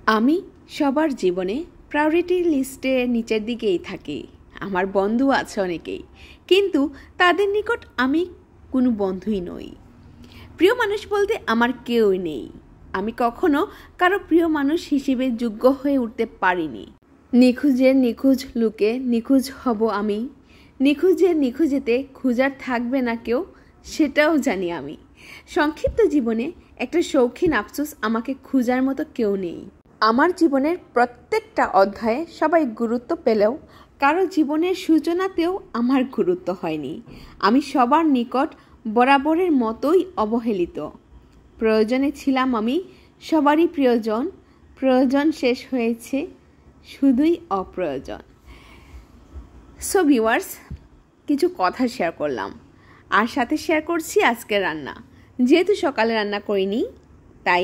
আমি সবার জীবনে প্রায়োরিটি লিস্টে নিচের দিকেই থাকি। আমার বন্ধু আছে অনেকেই, কিন্তু তাদের নিকট আমি কোনো বন্ধুই নই। প্রিয় মানুষ বলতে আমার কেউই নেই। আমি কখনো কারো প্রিয় মানুষ হিসেবে যোগ্য হয়ে উঠতে পারিনি। নিখোঁজের নিখোঁজ লুকে নিখোঁজ হব আমি। নিখোঁজের নিখোঁজেতে খুঁজার থাকবে না কেউ, সেটাও জানি আমি। সংক্ষিপ্ত জীবনে একটা শৌখিন আফসোস, আমাকে খুঁজার মতো কেউ নেই। আমার জীবনের প্রত্যেকটা অধ্যায়ে সবাই গুরুত্ব পেলেও কারো জীবনের সূচনাতেও আমার গুরুত্ব হয়নি। আমি সবার নিকট বরাবরের মতোই অবহেলিত। প্রয়োজনে ছিলাম আমি সবারই প্রিয়জন, প্রয়োজন শেষ হয়েছে শুধুই অপ্রয়োজন। সো ভিউয়ার্স, কিছু কথা শেয়ার করলাম, আর সাথে শেয়ার করছি আজকের রান্না। যেহেতু সকালে রান্না করিনি, তাই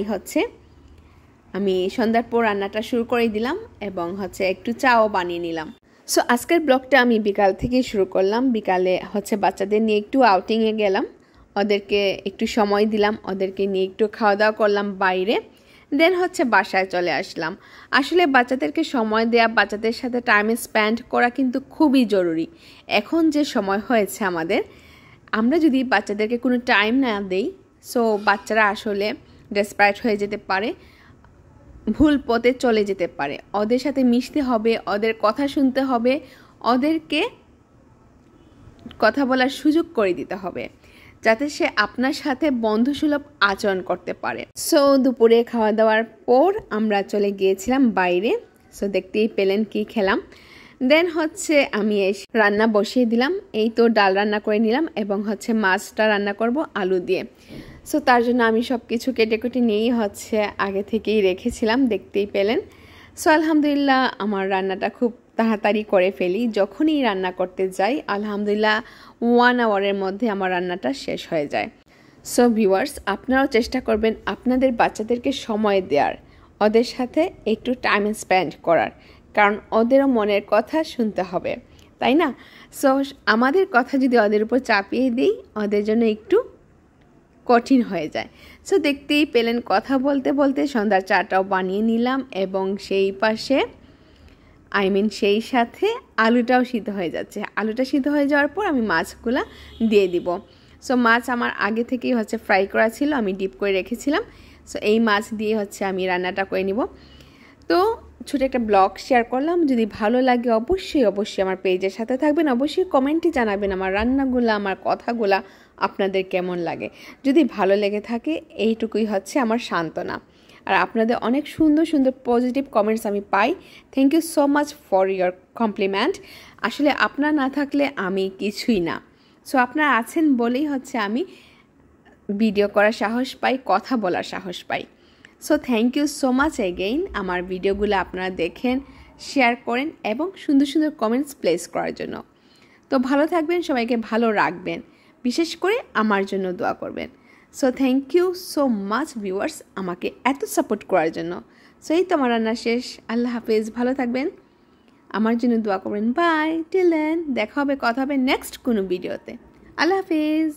আমি সন্ধ্যার পর রান্নাটা শুরু করে দিলাম এবং একটু চাও বানিয়ে নিলাম। সো আজকের ব্লগটা আমি বিকাল থেকে শুরু করলাম। বিকালে বাচ্চাদের নিয়ে একটু আউটিংয়ে গেলাম, ওদেরকে একটু সময় দিলাম, ওদেরকে নিয়ে একটু খাওয়া দাওয়া করলাম বাইরে। দেন বাসায় চলে আসলাম। আসলে বাচ্চাদেরকে সময় দেওয়া, বাচ্চাদের সাথে টাইম স্পেন্ড করা কিন্তু খুবই জরুরি। এখন যে সময় হয়েছে আমাদের, আমরা যদি বাচ্চাদেরকে কোনো টাইম না দেই, সো বাচ্চারা আসলে ডেসপারেট হয়ে যেতে পারে, ভুল পথে চলে যেতে পারে। ওদের সাথে মিশতে হবে, ওদের কথা শুনতে হবে, ওদেরকে কথা বলার সুযোগ করে দিতে হবে, যাতে সে আপনার সাথে বন্ধুসুলভ আচরণ করতে পারে। সো দুপুরে খাওয়া দাওয়ার পর আমরা চলে গিয়েছিলাম বাইরে। সো দেখতেই পেলেন কি খেলাম। দেন আমি রান্না বসিয়ে দিলাম। এই তো ডাল রান্না করে নিলাম এবং মাছটা রান্না করব আলু দিয়ে। সো তার জন্য আমি সব কিছু কেটে কেটে নিয়েই আগে থেকেই রেখেছিলাম, দেখতেই পেলেন। সো আলহামদুলিল্লাহ আমার রান্নাটা খুব তাড়াতাড়ি করে ফেলি। যখনই রান্না করতে যাই আলহামদুলিল্লাহ 1 আওয়ারের মধ্যে আমার রান্নাটা শেষ হয়ে যায়। সো ভিউয়ার্স, আপনারাও চেষ্টা করবেন আপনাদের বাচ্চাদেরকে সময় দেওয়ার, ওদের সাথে একটু টাইম স্পেন্ড করার, কারণ ওদেরও মনের কথা শুনতে হবে, তাই না? সো আমাদের কথা যদি ওদের উপর চাপিয়ে দিই, ওদের জন্য একটু কঠিন হয়ে যায়। সো দেখতেই পেলেন কথা বলতে বলতে সন্ধ্যার চাটাও বানিয়ে নিলাম এবং সেই সাথে আলুটাও সিদ্ধ হয়ে যাচ্ছে। আলুটা সিদ্ধ হয়ে যাওয়ার পর আমি মাছগুলা দিয়ে দিব। সো মাছ আমার আগে থেকেই ফ্রাই করা ছিল, আমি ডিপ করে রেখেছিলাম। সো এই মাছ দিয়ে আমি রান্নাটা করে নিব। তো ছোট একটা ব্লগ শেয়ার করলাম। যদি ভালো লাগে অবশ্যই আমার পেজের সাথে থাকবেন। অবশ্যই কমেন্টে জানাবেন আমার রান্নাগুলো, আমার কথাগুলা আপনাদের কেমন লাগে। যদি ভালো লেগে থাকে, এইটুকুই আমার সান্ত্বনা। আর আপনাদের অনেক সুন্দর সুন্দর পজিটিভ কমেন্টস আমি পাই। Thank you so much for your compliment. আসলে আপনারা না থাকলে আমি কিছুই না। সো আপনারা আছেন বলেই আমি ভিডিও করার সাহস পাই, কথা বলার সাহস পাই। So thank you so much again. আমার ভিডিওগুলো আপনারা দেখেন, শেয়ার করেন এবং সুন্দর সুন্দর কমেন্টস প্লেস করার জন্য। তো ভালো থাকবেন, সবাইকে ভালো রাখবেন, বিশেষ করে আমার জন্য দোয়া করবেন। So thank you so much viewers, আমাকে এত সাপোর্ট করার জন্য। সো এই তো আমার রান্না শেষ। আল্লাহ হাফেজ, ভালো থাকবেন, আমার জন্য দোয়া করবেন। বাই, টিল দেন, দেখা হবে, কথা হবে নেক্সট কোনো ভিডিওতে। আল্লাহ হাফেজ।